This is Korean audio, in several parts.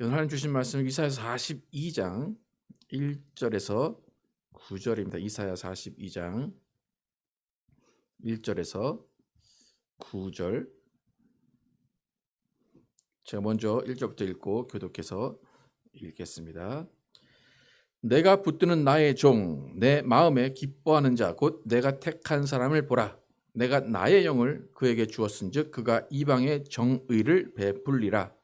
오늘 하나님 주신 말씀은 이사야 42장 1절에서 9절입니다. 이사야 42장 1절에서 9절. 제가 먼저 1절부터 읽고 교독해서 읽겠습니다. 내가 붙드는 나의 종, 내 마음에 기뻐하는 자, 곧 내가 택한 사람을 보라. 내가 나의 영을 그에게 주었은즉 그가 이방의 정의를 베풀리라.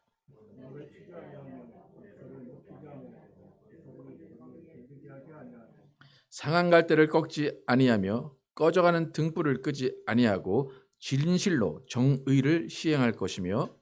상한 갈대를 꺾지 아니하며 꺼져가는 등불을 끄지 아니하고 진실로 정의를 시행할 것이며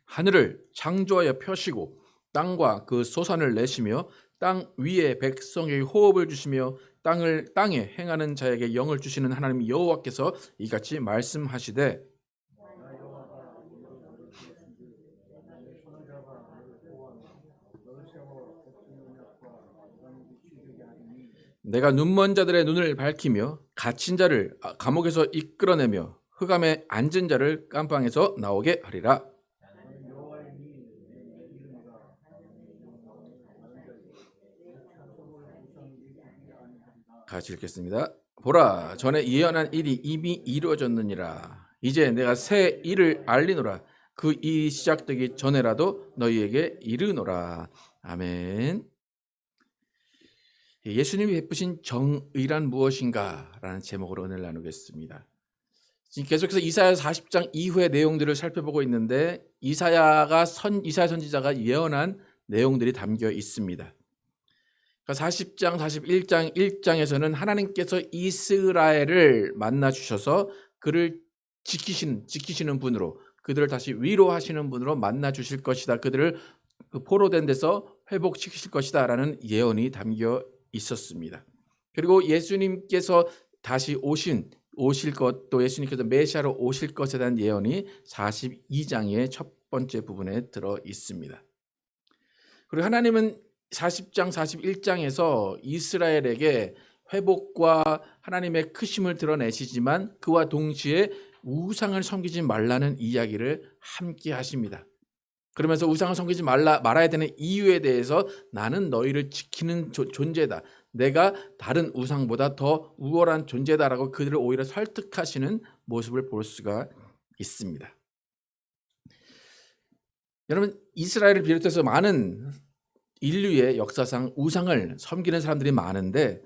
하늘을 창조하여 펴시고 땅과 그 소산을 내시며 땅 위에 백성에게 호흡을 주시며 땅에 행하는 자에게 영을 주시는 하나님 여호와께서 이같이 말씀하시되 내가 눈먼 자들의 눈을 밝히며 갇힌 자를 감옥에서 이끌어내며 흑암에 앉은 자를 깜방에서 나오게 하리라. 같이 읽겠습니다. 보라, 전에 예언한 일이 이미 이루어졌느니라. 이제 내가 새 일을 알리노라. 그 일이 시작되기 전에라도 너희에게 이르노라. 아멘. 예수님이 베푸신 정의란 무엇인가? 라는 제목으로 은혜를 나누겠습니다. 지금 계속해서 이사야 40장 이후의 내용들을 살펴보고 있는데 이사야 선지자가 예언한 내용들이 담겨 있습니다. 40장, 41장, 1장에서는 하나님께서 이스라엘을 만나 주셔서 그를 지키시는 분으로, 그들을 다시 위로하시는 분으로 만나 주실 것이다. 그들을 포로된 데서 회복시키실 것이다 라는 예언이 담겨 있었습니다. 그리고 예수님께서 다시 오실 것, 또 예수님께서 메시아로 오실 것에 대한 예언이 42장의 첫 번째 부분에 들어 있습니다. 그리고 하나님은 40장, 41장에서 이스라엘에게 회복과 하나님의 크심을 드러내시지만 그와 동시에 우상을 섬기지 말라는 이야기를 함께 하십니다. 그러면서 우상을 섬기지 말아야 되는 이유에 대해서 나는 너희를 지키는 존재다. 내가 다른 우상보다 더 우월한 존재다라고 그들을 오히려 설득하시는 모습을 볼 수가 있습니다. 여러분, 이스라엘을 비롯해서 많은 인류의 역사상 우상을 섬기는 사람들이 많은데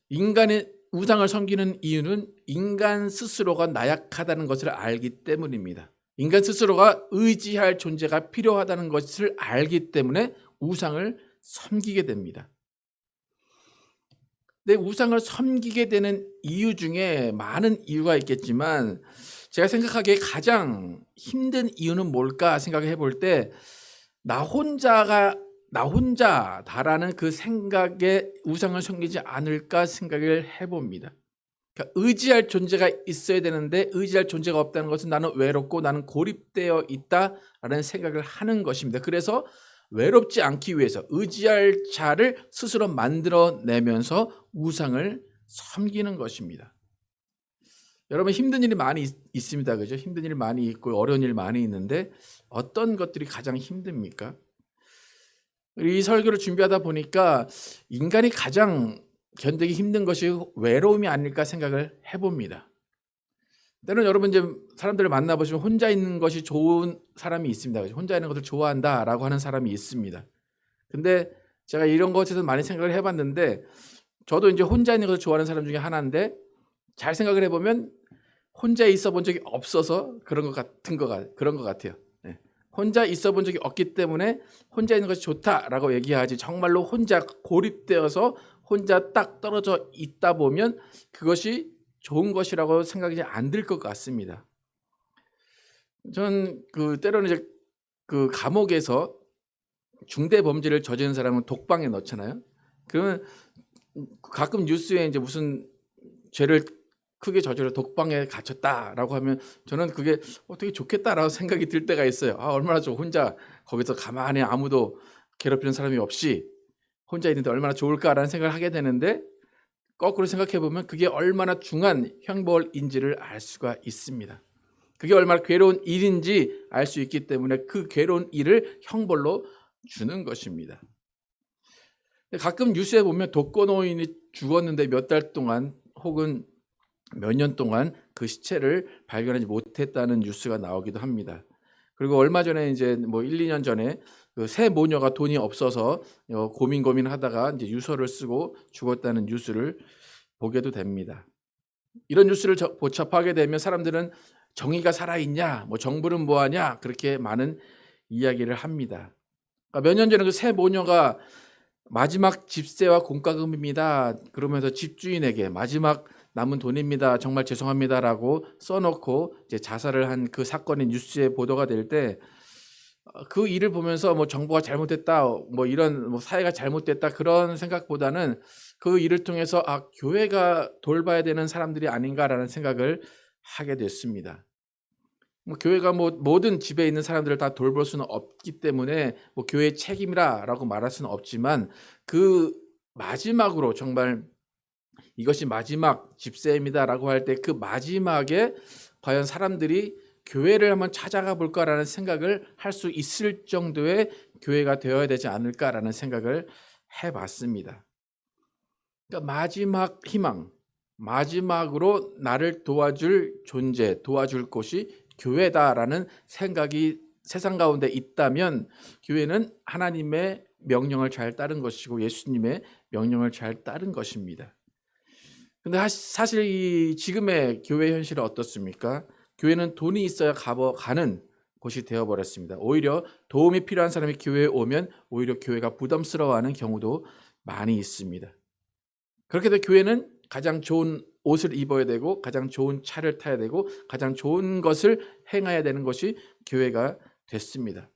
인간의 우상을 섬기는 이유는 인간 스스로가 나약하다는 것을 알기 때문입니다. 인간 스스로가 의지할 존재가 필요하다는 것을 알기 때문에 우상을 섬기게 됩니다. 근데 우상을 섬기게 되는 이유 중에 많은 이유가 있겠지만 제가 생각하기에 가장 힘든 이유는 뭘까 생각해 볼 때 나 혼자다라는 그 생각에 우상을 섬기지 않을까 생각을 해봅니다. 그러니까 의지할 존재가 있어야 되는데 의지할 존재가 없다는 것은 나는 외롭고 나는 고립되어 있다라는 생각을 하는 것입니다. 그래서 외롭지 않기 위해서 의지할 자를 스스로 만들어내면서 우상을 섬기는 것입니다. 여러분, 힘든 일이 많이 있습니다. 그죠? 힘든 일이 많이 있고 어려운 일 많이 있는데 어떤 것들이 가장 힘듭니까? 이 설교를 준비하다 보니까 인간이 가장 견디기 힘든 것이 외로움이 아닐까 생각을 해봅니다. 때로는 여러분 이제 사람들을 만나보시면 혼자 있는 것이 좋은 사람이 있습니다. 혼자 있는 것을 좋아한다라고 하는 사람이 있습니다. 근데 제가 이런 것에 대해서 많이 생각을 해봤는데 저도 이제 혼자 있는 것을 좋아하는 사람 중에 하나인데 잘 생각을 해보면 혼자 있어 본 적이 없어서 그런 것 같아요. 혼자 있어 본 적이 없기 때문에 혼자 있는 것이 좋다라고 얘기하지 정말로 혼자 고립되어서 혼자 딱 떨어져 있다 보면 그것이 좋은 것이라고 생각이 안 들 것 같습니다. 저는 때로는 이제 감옥에서 중대 범죄를 저지른 사람은 독방에 넣잖아요. 그러면 가끔 뉴스에 이제 무슨 죄를 크게 저질러 독방에 갇혔다라고 하면 저는 그게 되게 좋겠다라고 생각이 들 때가 있어요. 얼마나 좋아. 혼자 거기서 가만히 아무도 괴롭히는 사람이 없이 혼자 있는데 얼마나 좋을까라는 생각을 하게 되는데 거꾸로 생각해 보면 그게 얼마나 중한 형벌인지를 알 수가 있습니다. 그게 얼마나 괴로운 일인지 알 수 있기 때문에 그 괴로운 일을 형벌로 주는 것입니다. 가끔 뉴스에 보면 독거노인이 죽었는데 몇 달 동안 혹은 몇 년 동안 그 시체를 발견하지 못했다는 뉴스가 나오기도 합니다. 그리고 얼마 전에 이제 뭐 1, 2년 전에 그 새 모녀가 돈이 없어서 고민하다가 이제 유서를 쓰고 죽었다는 뉴스를 보게도 됩니다. 이런 뉴스를 접하게 되면 사람들은 정의가 살아있냐, 뭐 정부는 뭐하냐 그렇게 많은 이야기를 합니다. 그러니까 몇 년 전에 그 새 모녀가 마지막 집세와 공과금입니다. 그러면서 집주인에게 마지막 남은 돈입니다. 정말 죄송합니다라고 써놓고 이제 자살을 한 그 사건이 뉴스에 보도가 될 때 그 일을 보면서 뭐 정부가 잘못됐다, 뭐 이런 뭐 사회가 잘못됐다 그런 생각보다는 그 일을 통해서 교회가 돌봐야 되는 사람들이 아닌가라는 생각을 하게 됐습니다. 뭐 교회가 뭐 모든 집에 있는 사람들을 다 돌볼 수는 없기 때문에 뭐 교회의 책임이라고 말할 수는 없지만 그 마지막으로 정말 이것이 마지막 집세입니다라고 할 때 그 마지막에 과연 사람들이 교회를 한번 찾아가 볼까라는 생각을 할 수 있을 정도의 교회가 되어야 되지 않을까라는 생각을 해봤습니다. 그러니까 마지막 희망, 마지막으로 나를 도와줄 존재, 도와줄 곳이 교회다라는 생각이 세상 가운데 있다면 교회는 하나님의 명령을 잘 따른 것이고 예수님의 명령을 잘 따른 것입니다. 근데 사실 이 지금의 교회 현실은 어떻습니까? 교회는 돈이 있어야 가는 곳이 되어버렸습니다. 오히려 도움이 필요한 사람이 교회에 오면 오히려 교회가 부담스러워하는 경우도 많이 있습니다. 그렇게 해서 교회는 가장 좋은 옷을 입어야 되고 가장 좋은 차를 타야 되고 가장 좋은 것을 행해야 되는 것이 교회가 됐습니다.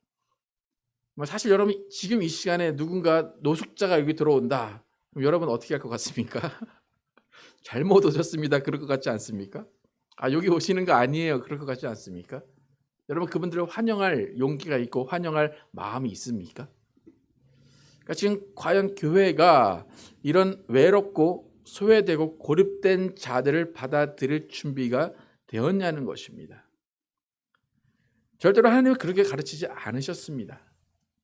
사실 여러분 지금 이 시간에 누군가 노숙자가 여기 들어온다. 그럼 여러분 어떻게 할 것 같습니까? 잘못 오셨습니다. 그럴 것 같지 않습니까? 여기 오시는 거 아니에요. 그럴 것 같지 않습니까? 여러분 그분들을 환영할 용기가 있고 환영할 마음이 있습니까? 그러니까 지금 과연 교회가 이런 외롭고 소외되고 고립된 자들을 받아들일 준비가 되었냐는 것입니다. 절대로 하나님은 그렇게 가르치지 않으셨습니다.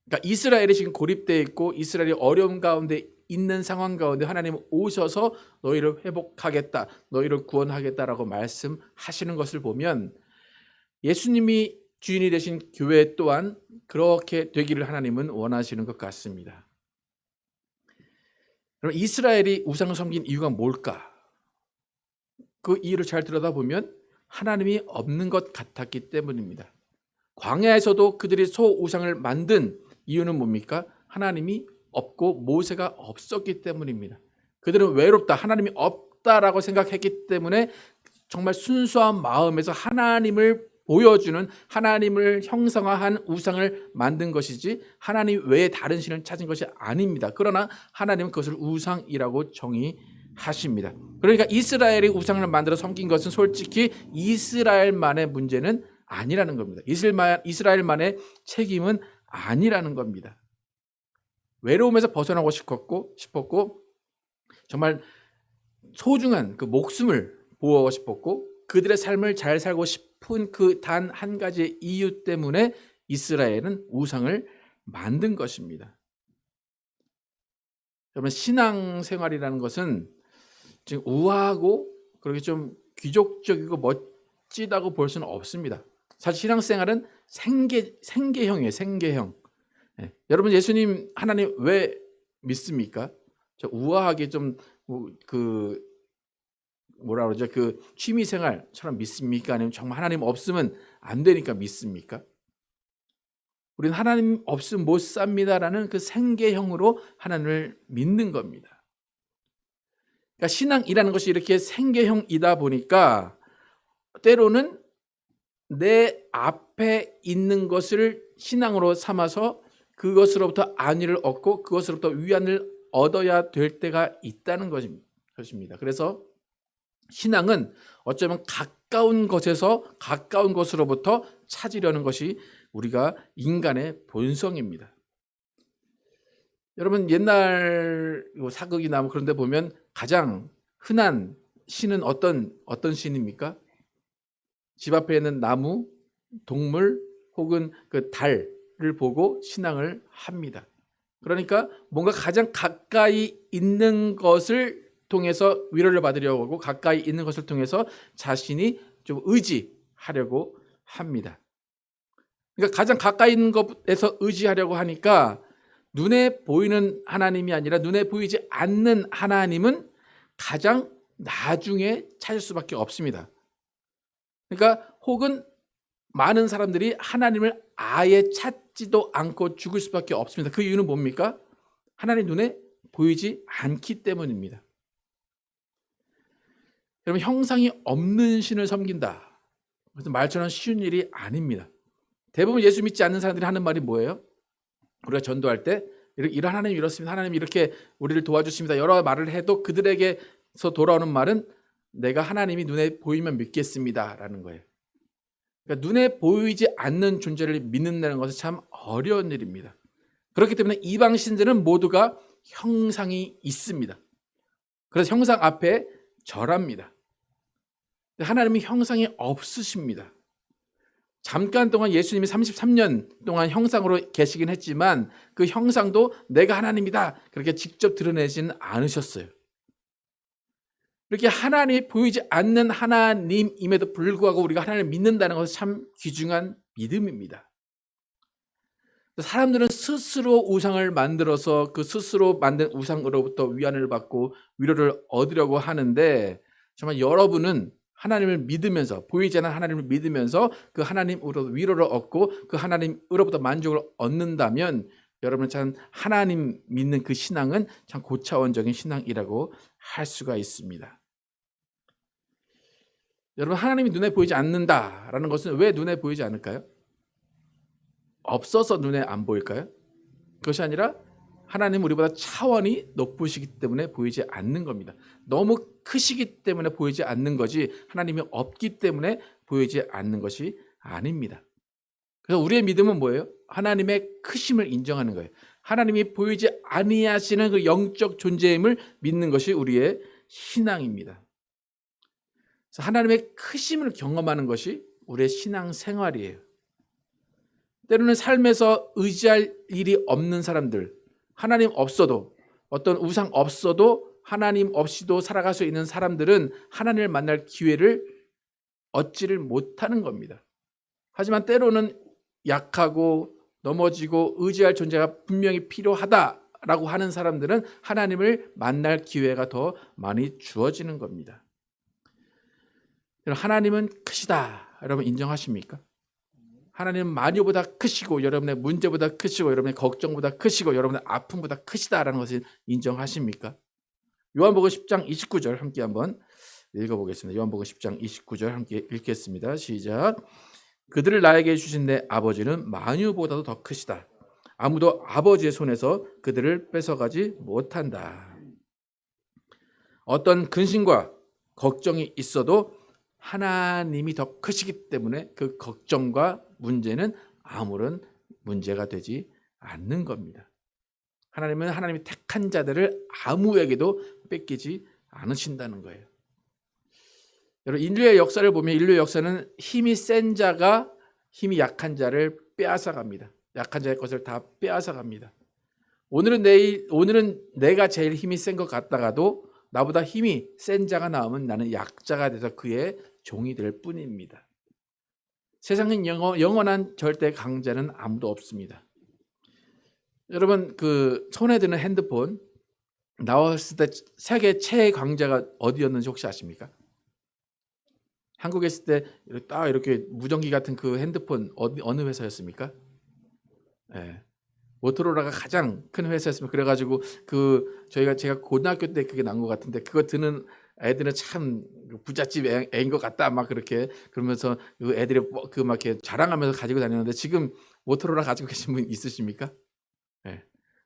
그러니까 이스라엘이 지금 고립되어 있고 이스라엘이 어려움 가운데 있는 상황 가운데 하나님은 오셔서 너희를 회복하겠다, 너희를 구원하겠다라고 말씀하시는 것을 보면 예수님이 주인이 되신 교회 또한 그렇게 되기를 하나님은 원하시는 것 같습니다. 그럼 이스라엘이 우상을 섬긴 이유가 뭘까? 그 이유를 잘 들여다보면 하나님이 없는 것 같았기 때문입니다. 광야에서도 그들이 소우상을 만든 이유는 뭡니까? 하나님이 없고 모세가 없었기 때문입니다. 그들은 외롭다, 하나님이 없다라고 생각했기 때문에 정말 순수한 마음에서 하나님을 보여주는 하나님을 형상화한 우상을 만든 것이지 하나님 외에 다른 신을 찾은 것이 아닙니다. 그러나 하나님은 그것을 우상이라고 정의하십니다. 그러니까 이스라엘이 우상을 만들어 섬긴 것은 솔직히 이스라엘만의 문제는 아니라는 겁니다. 이스라엘만의 책임은 아니라는 겁니다. 외로움에서 벗어나고 싶었고 정말 소중한 그 목숨을 보호하고 싶었고 그들의 삶을 잘 살고 싶은 그 단 한 가지의 이유 때문에 이스라엘은 우상을 만든 것입니다. 여러분 신앙생활이라는 것은 지금 우아하고 그렇게 좀 귀족적이고 멋지다고 볼 수는 없습니다. 사실 신앙생활은 생계형이에요. 생계형. 네. 여러분 예수님 하나님 왜 믿습니까? 저 우아하게 좀 그 뭐라 그러죠? 그 취미생활처럼 믿습니까? 아니면 정말 하나님 없으면 안 되니까 믿습니까? 우리는 하나님 없으면 못 삽니다라는 그 생계형으로 하나님을 믿는 겁니다. 그러니까 신앙이라는 것이 이렇게 생계형이다 보니까 때로는 내 앞에 있는 것을 신앙으로 삼아서 그것으로부터 안위를 얻고 그것으로부터 위안을 얻어야 될 때가 있다는 것입니다. 그래서 신앙은 어쩌면 가까운 것에서 가까운 것으로부터 찾으려는 것이 우리가 인간의 본성입니다. 여러분 옛날 사극이나 그런 데 보면 가장 흔한 신은 어떤 신입니까? 집 앞에 있는 나무, 동물 혹은 그 달을 보고 신앙을 합니다. 그러니까 뭔가 가장 가까이 있는 것을 통해서 위로를 받으려고 하고 가까이 있는 것을 통해서 자신이 좀 의지하려고 합니다. 그러니까 가장 가까이 있는 것에서 의지하려고 하니까 눈에 보이는 하나님이 아니라 눈에 보이지 않는 하나님은 가장 나중에 찾을 수밖에 없습니다. 그러니까 혹은 많은 사람들이 하나님을 아예 찾지도 않고 죽을 수밖에 없습니다. 그 이유는 뭡니까? 하나님 눈에 보이지 않기 때문입니다. 여러분, 형상이 없는 신을 섬긴다. 그래서 말처럼 쉬운 일이 아닙니다. 대부분 예수 믿지 않는 사람들이 하는 말이 뭐예요? 우리가 전도할 때 이런 하나님 이렇습니다. 하나님 이렇게 우리를 도와주십니다. 여러 말을 해도 그들에게서 돌아오는 말은 내가 하나님이 눈에 보이면 믿겠습니다라는 거예요. 그러니까 눈에 보이지 않는 존재를 믿는다는 것은 참 어려운 일입니다. 그렇기 때문에 이방 신들은 모두가 형상이 있습니다. 그래서 형상 앞에 절합니다. 하나님이 형상이 없으십니다. 잠깐 동안 예수님이 33년 동안 형상으로 계시긴 했지만 그 형상도 내가 하나님이다 그렇게 직접 드러내지는 않으셨어요. 이렇게 하나님이 보이지 않는 하나님임에도 불구하고 우리가 하나님을 믿는다는 것은 참 귀중한 믿음입니다. 사람들은 스스로 우상을 만들어서 그 스스로 만든 우상으로부터 위안을 받고 위로를 얻으려고 하는데 정말 여러분은 하나님을 믿으면서 보이지 않는 하나님을 믿으면서 그 하나님으로 위로를 얻고 그 하나님으로부터 만족을 얻는다면 여러분은 참 하나님 믿는 그 신앙은 참 고차원적인 신앙이라고 할 수가 있습니다. 여러분, 하나님이 눈에 보이지 않는다라는 것은 왜 눈에 보이지 않을까요? 없어서 눈에 안 보일까요? 그것이 아니라 하나님은 우리보다 차원이 높으시기 때문에 보이지 않는 겁니다. 너무 크시기 때문에 보이지 않는 거지 하나님이 없기 때문에 보이지 않는 것이 아닙니다. 그래서 우리의 믿음은 뭐예요? 하나님의 크심을 인정하는 거예요. 하나님이 보이지 아니하시는 그 영적 존재임을 믿는 것이 우리의 신앙입니다. 그래서 하나님의 크심을 경험하는 것이 우리의 신앙 생활이에요. 때로는 삶에서 의지할 일이 없는 사람들, 하나님 없어도 어떤 우상 없어도 하나님 없이도 살아갈 수 있는 사람들은 하나님을 만날 기회를 얻지를 못하는 겁니다. 하지만 때로는 약하고 넘어지고 의지할 존재가 분명히 필요하다라고 하는 사람들은 하나님을 만날 기회가 더 많이 주어지는 겁니다. 하나님은 크시다. 여러분 인정하십니까? 하나님은 마녀보다 크시고 여러분의 문제보다 크시고 여러분의 걱정보다 크시고 여러분의 아픔보다 크시다라는 것을 인정하십니까? 요한복음 10장 29절 함께 한번 읽어보겠습니다. 요한복음 10장 29절 함께 읽겠습니다. 시작. 그들을 나에게 주신 내 아버지는 마녀보다도 더 크시다. 아무도 아버지의 손에서 그들을 뺏어가지 못한다. 어떤 근심과 걱정이 있어도 하나님이 더 크시기 때문에 그 걱정과 문제는 아무런 문제가 되지 않는 겁니다. 하나님은 하나님이 택한 자들을 아무에게도 뺏기지 않으신다는 거예요. 여러분, 인류의 역사를 보면 인류의 역사는 힘이 센 자가 힘이 약한 자를 빼앗아갑니다. 약한 자의 것을 다 빼앗아갑니다. 오늘은 내가 제일 힘이 센 것 같다가도 나보다 힘이 센 자가 나오면 나는 약자가 돼서 그의 종이 될 뿐입니다. 세상은 영원한 절대 강자는 아무도 없습니다. 여러분, 그 손에 드는 핸드폰 나왔을 때 세계 최강자가 어디였는지 혹시 아십니까? 한국에 있을 때 딱 이렇게 무전기 같은 그 핸드폰 어느 회사였습니까? 네. 모토로라가 가장 큰 회사였습니다. 그래가지고 제가 고등학교 때 그게 난 것 같은데 그거 드는 애들은 참 부잣집 애인 것 같다 막 그렇게 그러면서 그 애들이 그 막 이렇게 자랑하면서 가지고 다녔는데 지금 모토로라 가지고 계신 분 있으십니까? 네.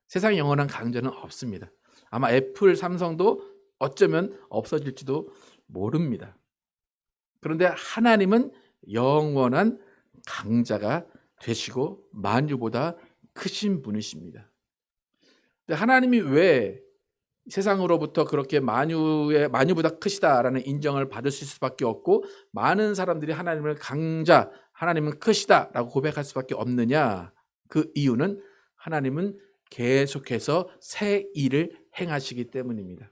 세상에 영원한 강자는 없습니다. 아마 애플, 삼성도 어쩌면 없어질지도 모릅니다. 그런데 하나님은 영원한 강자가 되시고 만유보다 크신 분이십니다. 근데 하나님이 왜 세상으로부터 그렇게 만유보다 크시다라는 인정을 받을 수밖에 없고, 많은 사람들이 하나님을 강자, 하나님은 크시다라고 고백할 수밖에 없느냐? 그 이유는 하나님은 계속해서 새 일을 행하시기 때문입니다.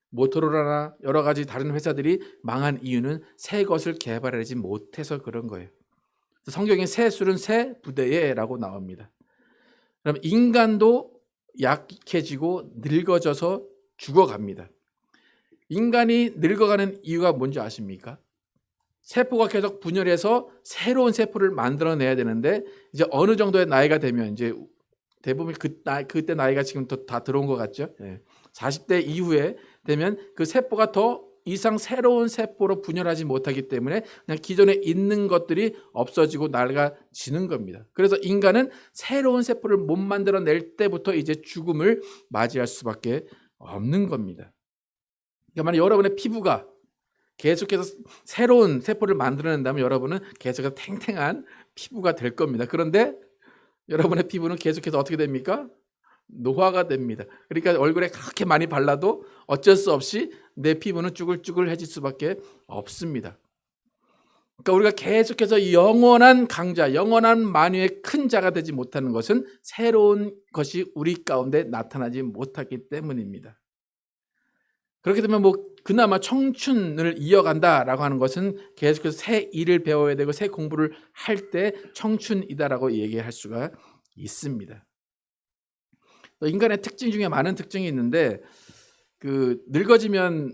모토로라나 여러 가지 다른 회사들이 망한 이유는 새 것을 개발하지 못해서 그런 거예요. 성경에 새 술은 새 부대에라고 나옵니다. 그럼 인간도 약해지고 늙어져서 죽어갑니다. 인간이 늙어가는 이유가 뭔지 아십니까? 세포가 계속 분열해서 새로운 세포를 만들어내야 되는데, 이제 어느 정도의 나이가 되면, 이제 대부분 그때 나이가 지금 다 들어온 것 같죠? 40대 이후에 되면 그 세포가 더 이상 새로운 세포로 분열하지 못하기 때문에 그냥 기존에 있는 것들이 없어지고 낡아지는 겁니다. 그래서 인간은 새로운 세포를 못 만들어낼 때부터 이제 죽음을 맞이할 수밖에 없는 겁니다. 그러니까 만약 여러분의 피부가 계속해서 새로운 세포를 만들어낸다면 여러분은 계속해서 탱탱한 피부가 될 겁니다. 그런데 여러분의 피부는 계속해서 어떻게 됩니까? 노화가 됩니다. 그러니까 얼굴에 그렇게 많이 발라도 어쩔 수 없이 내 피부는 쭈글쭈글해질 수밖에 없습니다. 그러니까 우리가 계속해서 영원한 강자, 영원한 만유의 큰 자가 되지 못하는 것은 새로운 것이 우리 가운데 나타나지 못하기 때문입니다. 그렇게 되면 그나마 청춘을 이어간다라고 하는 것은 계속해서 새 일을 배워야 되고 새 공부를 할 때 청춘이다라고 얘기할 수가 있습니다. 인간의 특징 중에 많은 특징이 있는데, 늙어지면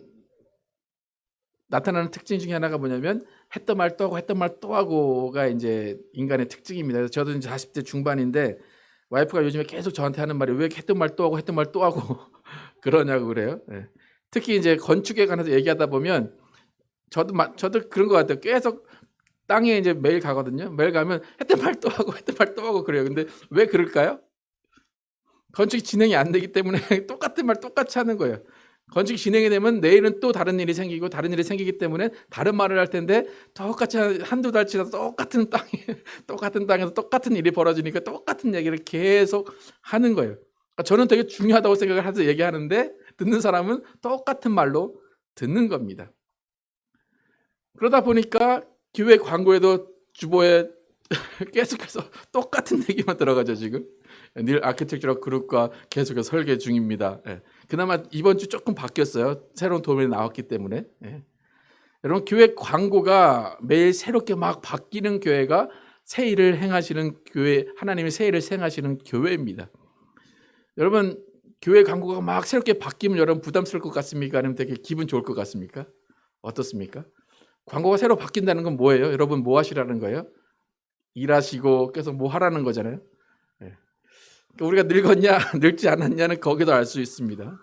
나타나는 특징 중에 하나가 뭐냐면 했던 말 또 하고 했던 말 또 하고가 이제 인간의 특징입니다. 그래서 저도 이제 40대 중반인데 와이프가 요즘에 계속 저한테 하는 말이 왜 했던 말 또 하고 했던 말 또 하고 그러냐고 그래요. 특히 이제 건축에 관해서 얘기하다 보면 저도 그런 것 같아요. 계속 땅에 이제 매일 가거든요. 매일 가면 했던 말 또 하고 했던 말 또 하고 그래요. 근데 왜 그럴까요? 건축이 진행이 안 되기 때문에 똑같은 말 똑같이 하는 거예요. 건축이 진행이 되면 내일은 또 다른 일이 생기고 다른 일이 생기기 때문에 다른 말을 할 텐데 똑같이 한두 달 지나서 똑같은 땅에서 똑같은 일이 벌어지니까 똑같은 얘기를 계속 하는 거예요. 그러니까 저는 되게 중요하다고 생각을 해서 얘기하는데 듣는 사람은 똑같은 말로 듣는 겁니다. 그러다 보니까 교회 광고에도 주보에 계속해서 똑같은 얘기만 들어가죠. 지금 닐 아키텍처럴 그룹과 계속해서 설계 중입니다. 그나마 이번 주 조금 바뀌었어요. 새로운 도면이 나왔기 때문에. 여러분, 교회 광고가 매일 새롭게 막 바뀌는 교회가 새 일을 행하시는 교회, 하나님의 새 일을 행하시는 교회입니다. 여러분, 교회 광고가 막 새롭게 바뀌면 여러분 부담스러울 것 같습니까? 아니면 되게 기분 좋을 것 같습니까? 어떻습니까? 광고가 새로 바뀐다는 건 뭐예요? 여러분 뭐 하시라는 거예요? 일하시고 계속 뭐 하라는 거잖아요. 그러니까 우리가 늙었냐 늙지 않았냐는 거기서 알 수 있습니다.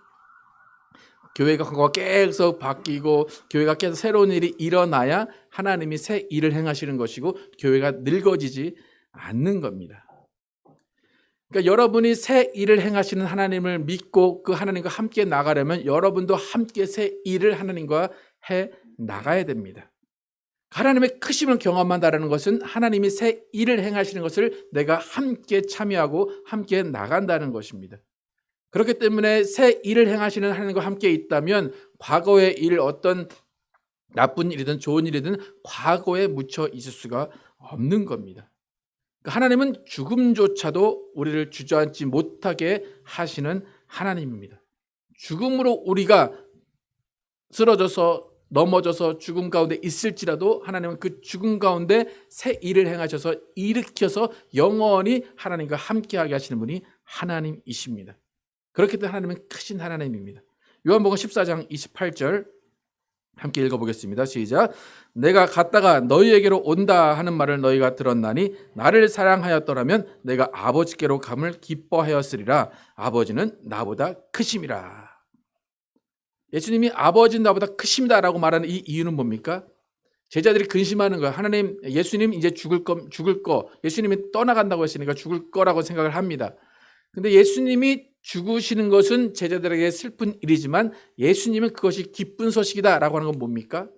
교회가 광고가 계속 바뀌고 교회가 계속 새로운 일이 일어나야 하나님이 새 일을 행하시는 것이고 교회가 늙어지지 않는 겁니다. 그러니까 여러분이 새 일을 행하시는 하나님을 믿고 그 하나님과 함께 나가려면 여러분도 함께 새 일을 하나님과 해 나가야 됩니다. 하나님의 크심을 경험한다는 것은 하나님이 새 일을 행하시는 것을 내가 함께 참여하고 함께 나간다는 것입니다. 그렇기 때문에 새 일을 행하시는 하나님과 함께 있다면 과거의 일, 어떤 나쁜 일이든 좋은 일이든 과거에 묻혀 있을 수가 없는 겁니다. 하나님은 죽음조차도 우리를 주저앉지 못하게 하시는 하나님입니다. 죽음으로 우리가 쓰러져서 넘어져서 죽음 가운데 있을지라도 하나님은 그 죽음 가운데 새 일을 행하셔서 일으켜서 영원히 하나님과 함께하게 하시는 분이 하나님이십니다. 그렇기 때문에 하나님은 크신 하나님입니다. 요한복음 14장 28절 함께 읽어보겠습니다. 시작. 내가 갔다가 너희에게로 온다 하는 말을 너희가 들었나니 나를 사랑하였더라면 내가 아버지께로 감을 기뻐하였으리라. 아버지는 나보다 크심이라. 예수님이 아버지는 나보다 크십니다라고 말하는 이 이유는 뭡니까? 제자들이 근심하는 거예요. 하나님, 예수님 이제 죽을 거. 예수님이 떠나간다고 했으니까 죽을 거라고 생각을 합니다. 근데 예수님이 죽으시는 것은 제자들에게 슬픈 일이지만 예수님은 그것이 기쁜 소식이다라고 하는 건 뭡니까?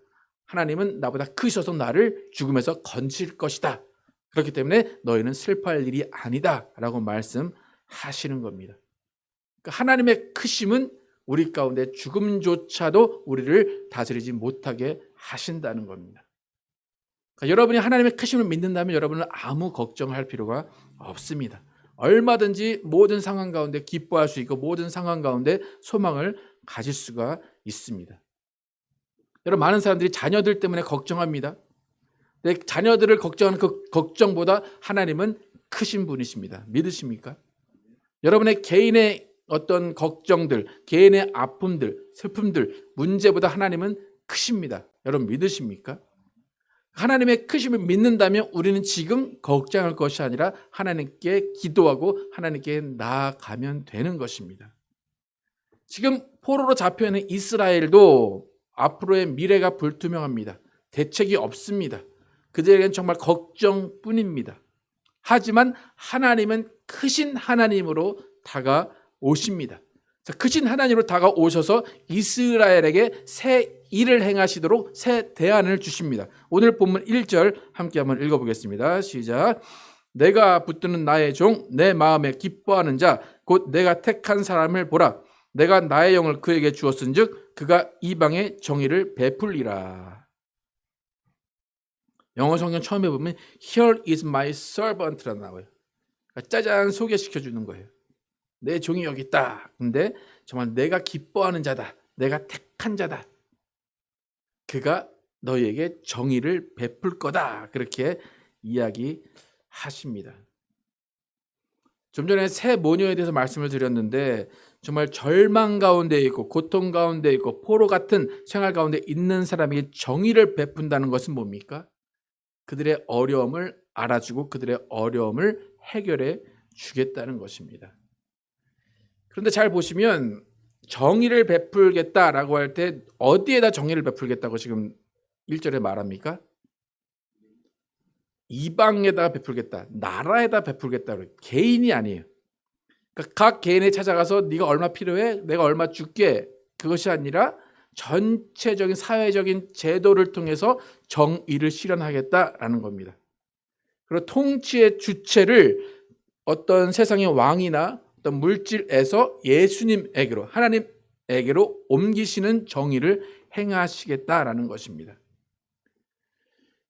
하나님은 나보다 크셔서 나를 죽음에서 건질 것이다. 그렇기 때문에 너희는 슬퍼할 일이 아니다라고 말씀하시는 겁니다. 그러니까 하나님의 크심은 우리 가운데 죽음조차도 우리를 다스리지 못하게 하신다는 겁니다. 그러니까 여러분이 하나님의 크심을 믿는다면 여러분은 아무 걱정할 필요가 없습니다. 얼마든지 모든 상황 가운데 기뻐할 수 있고 모든 상황 가운데 소망을 가질 수가 있습니다. 여러분, 많은 사람들이 자녀들 때문에 걱정합니다. 내 자녀들을 걱정하는 그 걱정보다 하나님은 크신 분이십니다. 믿으십니까? 여러분의 개인의 어떤 걱정들, 개인의 아픔들, 슬픔들, 문제보다 하나님은 크십니다. 여러분 믿으십니까? 하나님의 크심을 믿는다면 우리는 지금 걱정할 것이 아니라 하나님께 기도하고 하나님께 나아가면 되는 것입니다. 지금 포로로 잡혀있는 이스라엘도 앞으로의 미래가 불투명합니다. 대책이 없습니다. 그들에게는 정말 걱정뿐입니다. 하지만 하나님은 크신 하나님으로 다가오십니다. 크신 하나님으로 다가오셔서 이스라엘에게 새 일을 행하시도록 새 대안을 주십니다. 오늘 본문 1절 함께 한번 읽어보겠습니다. 시작. 내가 붙드는 나의 종, 내 마음에 기뻐하는 자, 곧 내가 택한 사람을 보라. 내가 나의 영을 그에게 주었은즉 그가 이방의 정의를 베풀리라. 영어 성경 처음에 보면 Here is my servant라 나와요. 짜잔 소개시켜 주는 거예요. 내 종이 여기 있다. 근데 정말 내가 기뻐하는 자다. 내가 택한 자다. 그가 너희에게 정의를 베풀 거다. 그렇게 이야기하십니다. 좀 전에 새 모녀에 대해서 말씀을 드렸는데 정말 절망 가운데 있고 고통 가운데 있고 포로 같은 생활 가운데 있는 사람에게 정의를 베푼다는 것은 뭡니까? 그들의 어려움을 알아주고 그들의 어려움을 해결해 주겠다는 것입니다. 그런데 잘 보시면 정의를 베풀겠다라고 할 때 어디에다 정의를 베풀겠다고 지금 1절에 말합니까? 이방에다 베풀겠다. 나라에다 베풀겠다. 개인이 아니에요. 그러니까 각 개인에 찾아가서 네가 얼마 필요해? 내가 얼마 줄게. 그것이 아니라 전체적인 사회적인 제도를 통해서 정의를 실현하겠다라는 겁니다. 그리고 통치의 주체를 어떤 세상의 왕이나 어떤 물질에서 예수님에게로 하나님에게로 옮기시는 정의를 행하시겠다라는 것입니다.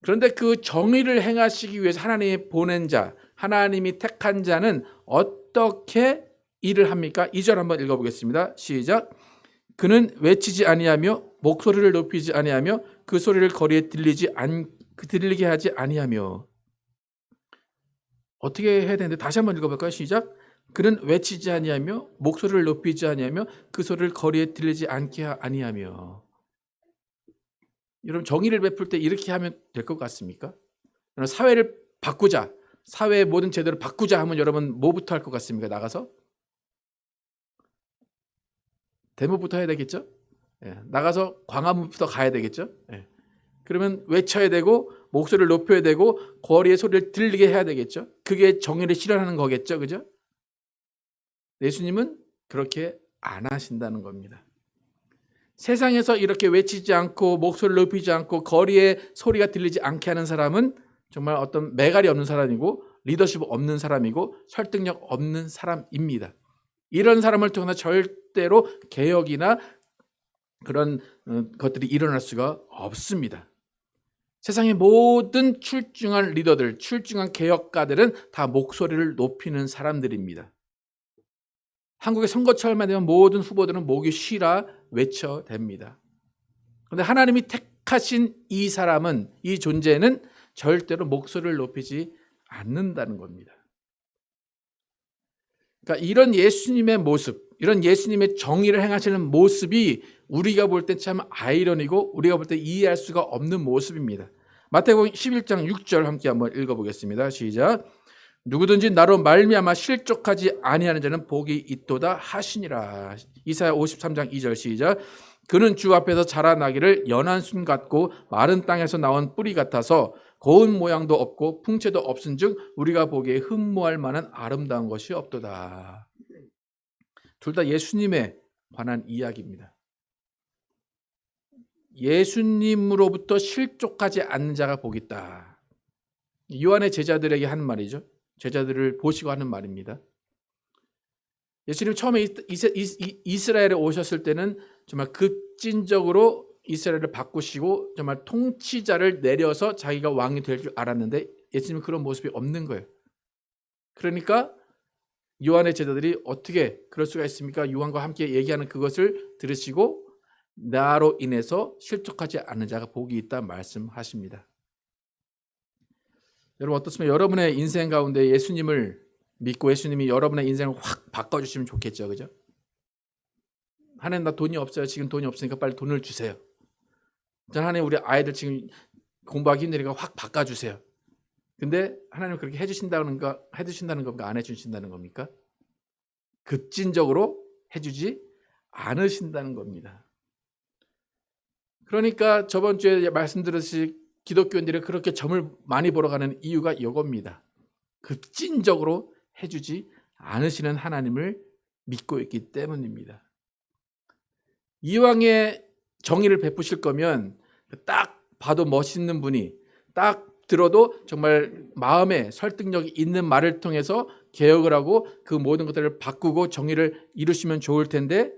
그런데 그 정의를 행하시기 위해서 하나님이 보낸 자, 하나님이 택한 자는 어떻게 일을 합니까? 2절 한번 읽어보겠습니다. 시작. 그는 외치지 아니하며 목소리를 높이지 아니하며 그 소리를 거리에 들리게 하지 아니하며. 어떻게 해야 되는데 다시 한번 읽어볼까요? 시작. 그는 외치지 아니하며 목소리를 높이지 아니하며 그 소리를 거리에 들리지 않게 아니하며. 여러분 정의를 베풀 때 이렇게 하면 될 것 같습니까? 사회를 바꾸자, 사회의 모든 제도를 바꾸자 하면 여러분 뭐부터 할 것 같습니까? 나가서 데모부터 해야 되겠죠? 나가서 광화문부터 가야 되겠죠? 그러면 외쳐야 되고 목소리를 높여야 되고 거리의 소리를 들리게 해야 되겠죠? 그게 정의를 실현하는 거겠죠, 그죠? 예수님은 그렇게 안 하신다는 겁니다. 세상에서 이렇게 외치지 않고 목소리를 높이지 않고 거리에 소리가 들리지 않게 하는 사람은 정말 어떤 매갈이 없는 사람이고 리더십 없는 사람이고 설득력 없는 사람입니다. 이런 사람을 통해서 절대로 개혁이나 그런 것들이 일어날 수가 없습니다. 세상의 모든 출중한 리더들, 출중한 개혁가들은 다 목소리를 높이는 사람들입니다. 한국의 선거철만 되면 모든 후보들은 목이 쉬라 외쳐댑니다. 그런데 하나님이 택하신 이 사람은, 이 존재는 절대로 목소리를 높이지 않는다는 겁니다. 그러니까 이런 예수님의 모습, 이런 예수님의 정의를 행하시는 모습이 우리가 볼 때 참 아이러니고 우리가 볼 때 이해할 수가 없는 모습입니다. 마태복음 11장 6절 함께 한번 읽어보겠습니다. 시작. 누구든지 나로 말미암아 실족하지 아니하는 자는 복이 있도다 하시니라. 이사야 53장 2절 시작. 그는 주 앞에서 자라나기를 연한 순 같고 마른 땅에서 나온 뿌리 같아서 고운 모양도 없고 풍채도 없은즉 우리가 보기에 흠모할 만한 아름다운 것이 없도다. 둘 다 예수님에 관한 이야기입니다. 예수님으로부터 실족하지 않는 자가 복이 있다. 요한의 제자들에게 하는 말이죠. 제자들을 보시고 하는 말입니다. 예수님 처음에 이스라엘에 오셨을 때는 정말 급진적으로 이스라엘을 바꾸시고 정말 통치자를 내려서 자기가 왕이 될 줄 알았는데 예수님은 그런 모습이 없는 거예요. 그러니까 요한의 제자들이 어떻게 그럴 수가 있습니까? 요한과 함께 얘기하는 그것을 들으시고 나로 인해서 실족하지 않는 자가 복이 있다 말씀하십니다. 여러분 어떻습니까? 여러분의 인생 가운데 예수님을 믿고 예수님이 여러분의 인생을 확 바꿔주시면 좋겠죠, 그죠? 하나님 나 돈이 없어요. 지금 돈이 없으니까 빨리 돈을 주세요. 전 하나님 우리 아이들 지금 공부하기 힘드니까 확 바꿔주세요. 근데 하나님 그렇게 해주신다는 겁니까? 안 해주신다는 겁니까? 급진적으로 해주지 않으신다는 겁니다. 그러니까 저번 주에 말씀드렸듯이 기독교인들이 그렇게 점을 많이 보러 가는 이유가 이겁니다. 급진적으로 해주지 않으시는 하나님을 믿고 있기 때문입니다. 이왕에 정의를 베푸실 거면 딱 봐도 멋있는 분이 딱 들어도 정말 마음에 설득력이 있는 말을 통해서 개혁을 하고 그 모든 것들을 바꾸고 정의를 이루시면 좋을 텐데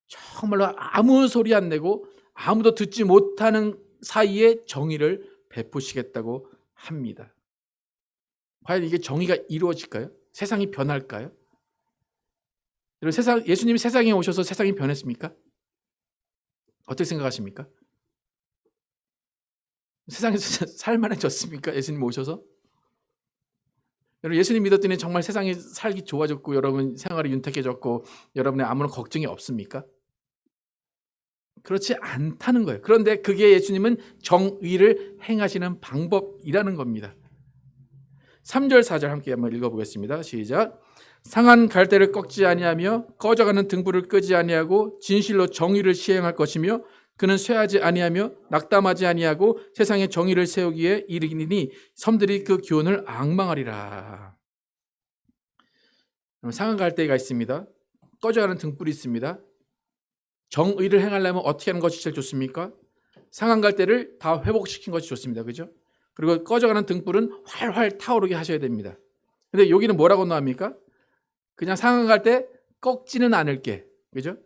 정말로 아무 소리 안 내고 아무도 듣지 못하는 사이에 정의를 베푸시겠다고 합니다. 과연 이게 정의가 이루어질까요? 세상이 변할까요? 여러분 예수님이 세상에 오셔서 세상이 변했습니까? 어떻게 생각하십니까? 세상에서 살만해졌습니까? 예수님 오셔서? 여러분 예수님 믿었더니 정말 세상이 살기 좋아졌고 여러분 생활이 윤택해졌고 여러분의 아무런 걱정이 없습니까? 그렇지 않다는 거예요. 그런데 그게 예수님은 정의를 행하시는 방법이라는 겁니다. 3절 4절 함께 한번 읽어보겠습니다. 시작. 상한 갈대를 꺾지 아니하며 꺼져가는 등불을 끄지 아니하고 진실로 정의를 시행할 것이며 그는 쇠하지 아니하며 낙담하지 아니하고 세상에 정의를 세우기에 이르기니 섬들이 그 교훈을 앙망하리라. 상한 갈대가 있습니다. 꺼져가는 등불이 있습니다. 정의를 행하려면 어떻게 하는 것이 제일 좋습니까? 상한 갈대를 다 회복시킨 것이 좋습니다. 그죠? 그리고 꺼져가는 등불은 활활 타오르게 하셔야 됩니다. 근데 여기는 뭐라고 나옵니까? 그냥 상한 갈대 꺾지는 않을게. 그죠?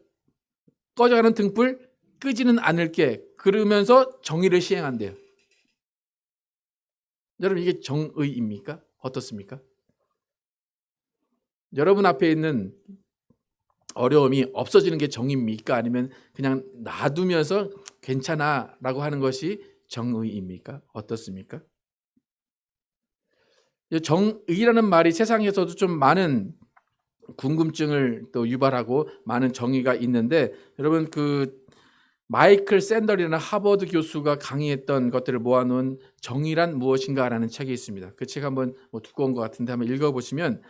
꺼져가는 등불 끄지는 않을게. 그러면서 정의를 시행한대요. 여러분 이게 정의입니까? 어떻습니까? 여러분 앞에 있는 어려움이 없어지는 게 정의입니까? 아니면 그냥 놔두면서 괜찮아 라고 하는 것이 정의입니까? 어떻습니까? 정의라는 말이 세상에서도 좀 많은 궁금증을 또 유발하고 많은 정의가 있는데 여러분 그 마이클 샌델이라는 하버드 교수가 강의했던 것들을 모아놓은 정의란 무엇인가라는 책이 있습니다. 그 책 한번 두꺼운 것 같은데 한번 읽어보시면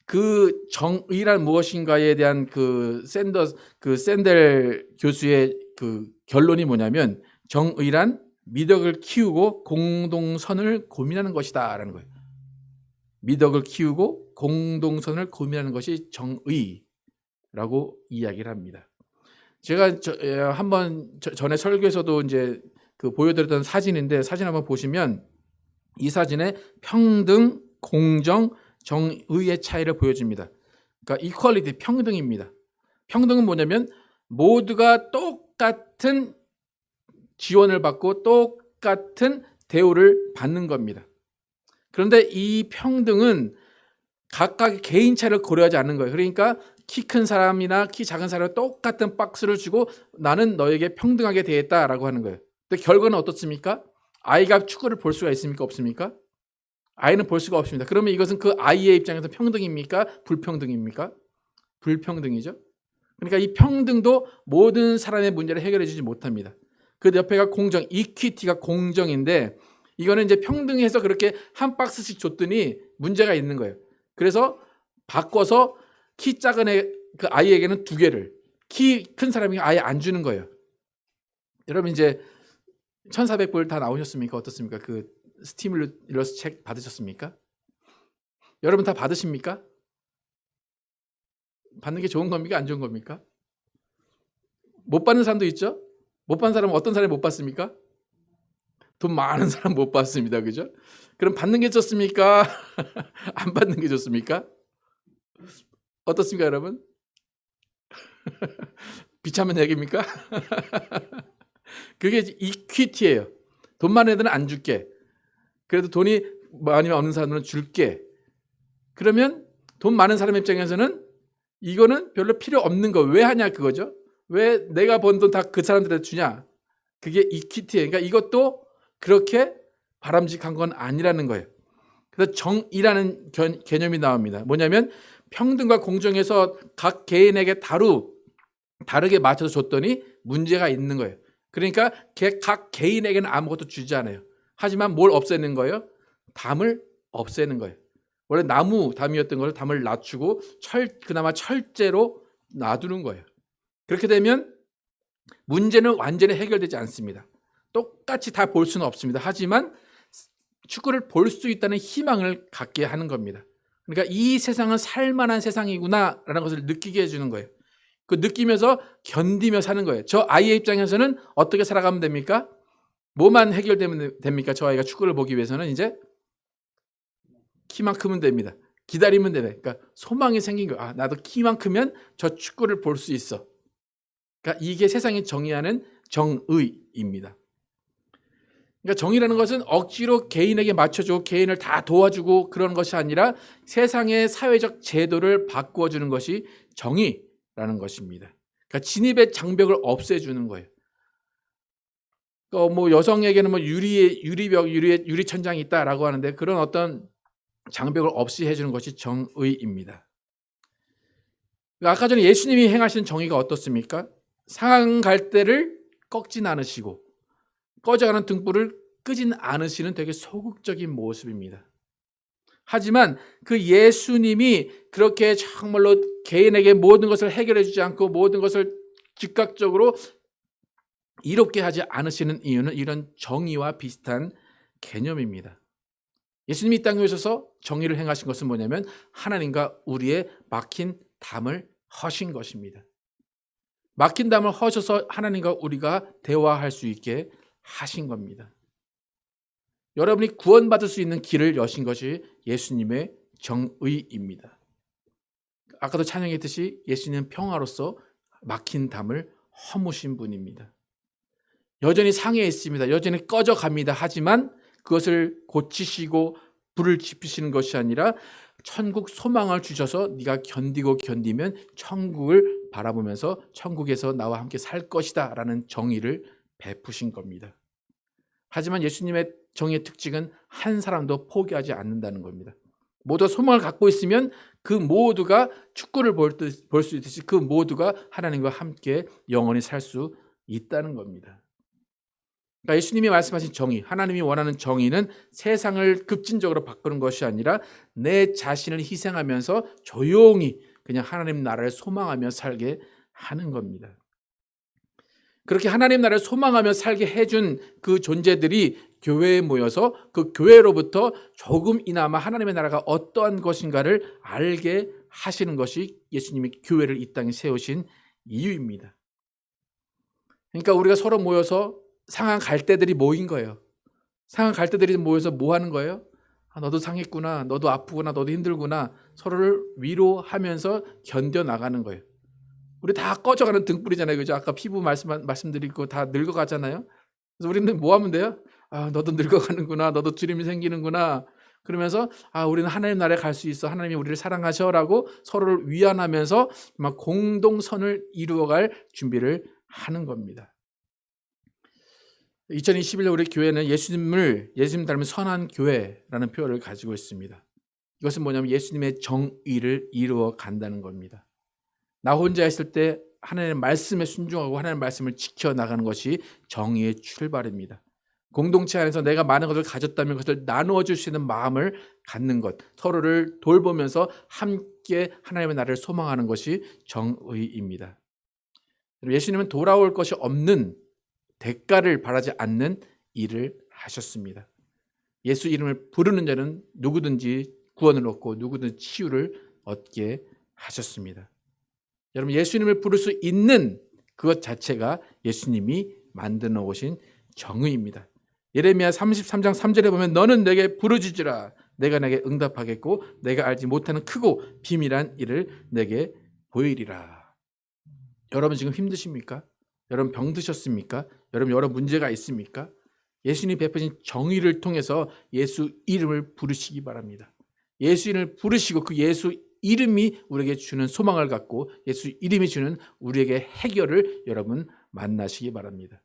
그 정의란 무엇인가에 대한 그 샌델 교수의 그 결론이 뭐냐면 정의란 미덕을 키우고 공동선을 고민하는 것이다라는 거예요. 미덕을 키우고 공동선을 고민하는 것이 정의라고 이야기를 합니다. 제가 한번 전에 설교에서도 이제 그 보여드렸던 사진인데 사진 한번 보시면 이 사진에 평등, 공정, 정의의 차이를 보여줍니다. 그러니까 이퀄리티, 평등입니다. 평등은 뭐냐면 모두가 똑같은 지원을 받고 똑같은 대우를 받는 겁니다. 그런데 이 평등은 각각의 개인 차이를 고려하지 않는 거예요. 그러니까 키 큰 사람이나 키 작은 사람이 똑같은 박스를 주고 나는 너에게 평등하게 대했다라고 하는 거예요. 근데 결과는 어떻습니까? 아이가 축구를 볼 수가 있습니까? 없습니까? 아이는 볼 수가 없습니다. 그러면 이것은 그 아이의 입장에서 평등입니까? 불평등입니까? 불평등이죠. 그러니까 이 평등도 모든 사람의 문제를 해결해 주지 못합니다. 그 옆에가 공정, 이퀴티가 공정인데 이거는 이제 평등해서 그렇게 한 박스씩 줬더니 문제가 있는 거예요. 그래서 바꿔서 키 작은 그 아이에게는 2개를, 키 큰 사람이 아예 안 주는 거예요. 여러분 이제 1,400불 다 나오셨습니까? 어떻습니까? 그 스티뮬러스 책 받으셨습니까? 여러분 다 받으십니까? 받는 게 좋은 겁니까? 안 좋은 겁니까? 못 받는 사람도 있죠? 못 받는 사람은 어떤 사람이 못 받습니까? 돈 많은 사람 못 받습니다. 그죠? 그럼 받는 게 좋습니까? 안 받는 게 좋습니까? 어떻습니까, 여러분? 비참한 얘기입니까? 그게 이퀴티예요. 돈 많은 애들은 안 줄게. 그래도 돈이 많이 없는 사람들은 줄게. 그러면 돈 많은 사람 입장에서는 이거는 별로 필요 없는 거 왜 하냐 그거죠. 왜 내가 번 돈 다 그 사람들한테 주냐. 그게 이퀴티예요. 그러니까 이것도 그렇게 바람직한 건 아니라는 거예요. 그래서 정의라는 개념이 나옵니다. 뭐냐면 평등과 공정에서 각 개인에게 다르게 맞춰서 줬더니 문제가 있는 거예요. 그러니까 각 개인에게는 아무것도 주지 않아요. 하지만 뭘 없애는 거예요? 담을 없애는 거예요. 원래 담이었던 걸 담을 낮추고 그나마 철제로 놔두는 거예요. 그렇게 되면 문제는 완전히 해결되지 않습니다. 똑같이 다 볼 수는 없습니다. 하지만 축구를 볼 수 있다는 희망을 갖게 하는 겁니다. 그러니까 이 세상은 살만한 세상이구나라는 것을 느끼게 해주는 거예요. 그 느끼면서 견디며 사는 거예요. 저 아이의 입장에서는 어떻게 살아가면 됩니까? 뭐만 해결되면 됩니까? 저 아이가 축구를 보기 위해서는 이제 키만 크면 됩니다. 기다리면 됩니다. 그러니까 소망이 생긴 거예요. 나도 키만 크면 저 축구를 볼 수 있어. 그러니까 이게 세상이 정의하는 정의입니다. 그러니까 정의라는 것은 억지로 개인에게 맞춰주고 개인을 다 도와주고 그런 것이 아니라 세상의 사회적 제도를 바꾸어주는 것이 정의라는 것입니다. 그러니까 진입의 장벽을 없애주는 거예요. 뭐 여성에게는 뭐 유리벽, 유리천장이 있다라고 하는데 그런 어떤 장벽을 없이 해주는 것이 정의입니다. 아까 전에 예수님이 행하시는 정의가 어떻습니까? 상한 갈대를 꺾진 않으시고 꺼져가는 등불을 끄진 않으시는 되게 소극적인 모습입니다. 하지만 그 예수님이 그렇게 정말로 개인에게 모든 것을 해결해 주지 않고 모든 것을 즉각적으로 이롭게 하지 않으시는 이유는 이런 정의와 비슷한 개념입니다. 예수님이 이 땅에 오셔서 정의를 행하신 것은 뭐냐면 하나님과 우리의 막힌 담을 허신 것입니다. 막힌 담을 허셔서 하나님과 우리가 대화할 수 있게 하신 겁니다. 여러분이 구원받을 수 있는 길을 여신 것이 예수님의 정의입니다. 아까도 찬양했듯이 예수님은 평화로서 막힌 담을 허무신 분입니다. 여전히 상해 있습니다. 여전히 꺼져 갑니다. 하지만 그것을 고치시고 불을 지피시는 것이 아니라 천국 소망을 주셔서 네가 견디면 천국을 바라보면서 천국에서 나와 함께 살 것이다 라는 정의를 베푸신 겁니다. 하지만 예수님의 정의의 특징은 한 사람도 포기하지 않는다는 겁니다. 모두가 소망을 갖고 있으면 그 모두가 축구를 볼 수 있듯이 그 모두가 하나님과 함께 영원히 살 수 있다는 겁니다. 그러니까 예수님이 말씀하신 정의, 하나님이 원하는 정의는 세상을 급진적으로 바꾸는 것이 아니라 내 자신을 희생하면서 조용히 그냥 하나님 나라를 소망하며 살게 하는 겁니다. 그렇게 하나님 나라를 소망하며 살게 해준 그 존재들이 교회에 모여서 그 교회로부터 조금이나마 하나님의 나라가 어떠한 것인가를 알게 하시는 것이 예수님이 교회를 이 땅에 세우신 이유입니다. 그러니까 우리가 서로 모여서 상한 갈대들이 모인 거예요. 상한 갈대들이 모여서 뭐 하는 거예요? 너도 상했구나, 너도 아프구나, 너도 힘들구나 서로를 위로하면서 견뎌나가는 거예요. 우리 다 꺼져가는 등불이잖아요. 그죠? 아까 피부 말씀드리고 다 늙어가잖아요. 그래서 우리는 뭐 하면 돼요? 너도 늙어가는구나, 너도 주림이 생기는구나 그러면서 우리는 하나님 나라에 갈 수 있어, 하나님이 우리를 사랑하셔라고 서로를 위안하면서 막 공동선을 이루어갈 준비를 하는 겁니다. 2021년 우리 교회는 예수님 닮은 선한 교회라는 표현을 가지고 있습니다. 이것은 뭐냐면 예수님의 정의를 이루어 간다는 겁니다. 나 혼자 있을 때 하나님의 말씀에 순종하고 하나님의 말씀을 지켜나가는 것이 정의의 출발입니다. 공동체 안에서 내가 많은 것을 가졌다면 그것을 나누어 줄 수 있는 마음을 갖는 것, 서로를 돌보면서 함께 하나님의 나라를 소망하는 것이 정의입니다. 예수님은 돌아올 것이 없는 대가를 바라지 않는 일을 하셨습니다. 예수 이름을 부르는 자는 누구든지 구원을 얻고 누구든지 치유를 얻게 하셨습니다. 여러분, 예수 이름을 부를 수 있는 그것 자체가 예수님이 만들어 오신 정의입니다. 예레미야 33장 3절에 보면 너는 내게 부르짖으라 내가 내게 응답하겠고 내가 알지 못하는 크고 비밀한 일을 내게 보이리라. 여러분 지금 힘드십니까? 여러분 병드셨습니까? 여러분 여러 문제가 있습니까? 예수님이 베푸신 정의를 통해서 예수 이름을 부르시기 바랍니다. 예수 이름을 부르시고 그 예수 이름이 우리에게 주는 소망을 갖고 예수 이름이 주는 우리에게 해결을 여러분 만나시기 바랍니다.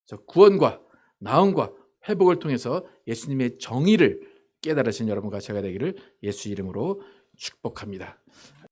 그래서 구원과 나음과 회복을 통해서 예수님의 정의를 깨달으신 여러분과 제가 되기를 예수 이름으로 축복합니다.